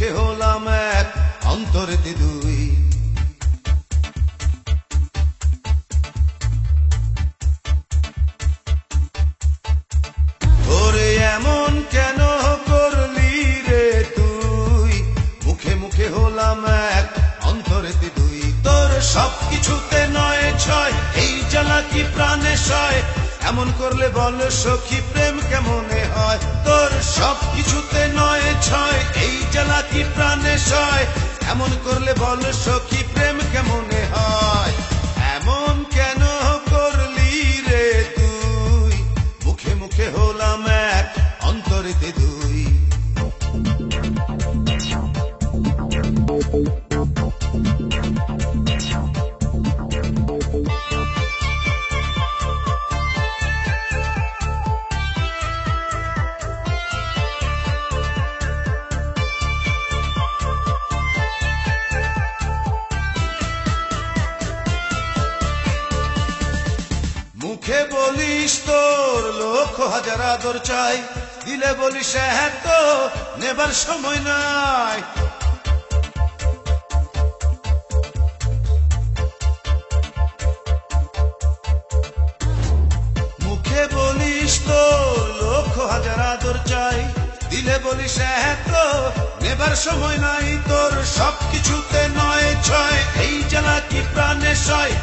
মুখে হলাম এক অন্তরেতে দুই। ওরে এমন কেন করলি রে তুই, মুখে মুখে হলাম এক অন্তরেতে দুই। তোর সবকিছুতে নয় ছয়, এই জ্বালা কি প্রাণে সয়, এমন করলে বল সখী প্রেম কেমনে হয়। তোর সবকিছুতে নয় ছয়, এই জ্বালা কি প্রাণে সয়, এমন করলে বল সখী প্রেম কেমনে হয়। এমন কেন করলি রে তুই, মুখে মুখে হলাম এক অন্তরেতে দুই। মুখে বলিস তোর লক্ষ হাজার আদর চাই, দিলে বলিস হ্যাঁ তো নেবার সময় নাই। মুখে বলিস তোর লক্ষ হাজার আদর চাই, দিলে বলিস হ্যাঁ তো নেবার সময় নাই। তোর সবকিছুতে নয় ছয়, এই জ্বালা কি প্রাণে সয়,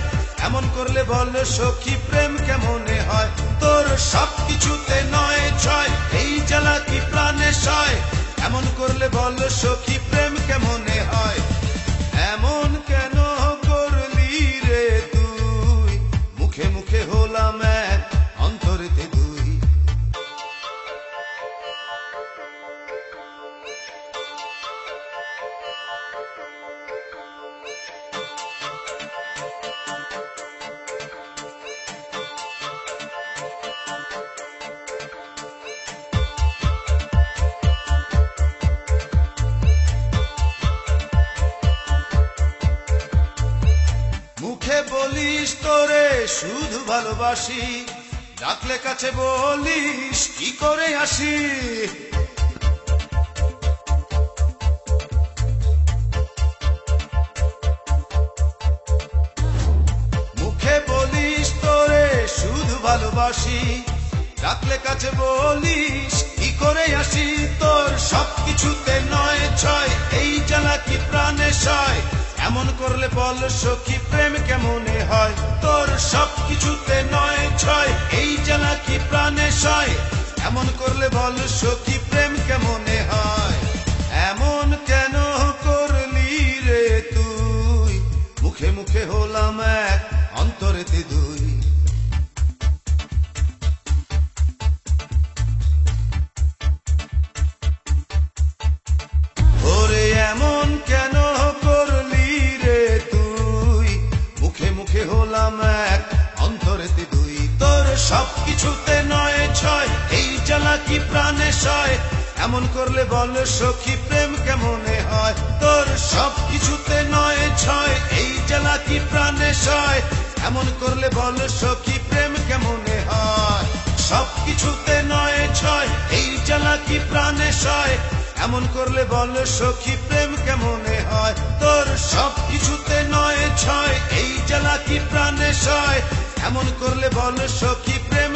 এমন করলে বল সখী প্রেম কেমনে হয়। তোর সবকিছুতে নয় ছয়, এই জ্বালা কি প্রাণে সয়, এমন করলে বল সখী প্রেম কেমনে হয়। এমন কেন করলি রে তুই, মুখে মুখে হলাম এক অন্তরেতে দুই। মুখে বলিস তোরে শুধু ভালোবাসি, ডাকলে কাছে বলিস কি করে আসি। মুখে বলিস তোরে শুধু ভালোবাসি, ডাকলে কাছে বলিস কি করে আসি। তোর সবকিছুতে নয় ছয়, এই জ্বালা কি প্রাণে সয়, এমন করলে বল সখী প্রেম কেমনে হয়। তোর সবকিছুতে নয় ছয়, এই জ্বালা কি প্রাণে সয়, এমন করলে বল সখী প্রেম কেমনে হয়। এমন কেন করলি রে তুই, মুখে মুখে হলাম এক অন্তরেতে দুই। ওরে এমন কেন করলি রে তুই, মুখে মুখে হলাম এক অন্তরেতে দুই। তোর সবকিছুতে নয় ছয়, এই জ্বালা কি প্রাণে সয়, এমন করলে বল সখী প্রেম কেমনে হয়। তোর সবকিছুতে নয় ছয়, এই জ্বালা কি প্রাণে সয়, এমন করলে বল সখী প্রেম কেমনে হয়। সবকিছুতে নয় ছয়, এই জ্বালা কি প্রাণে সয়, এমন করলে বল সখী প্রেম কেমনে হয়। তোর সবকিছুতে নয় ছয়, এই জ্বালা কি প্রাণে সয়, এমন করলে বল সখী প্রেম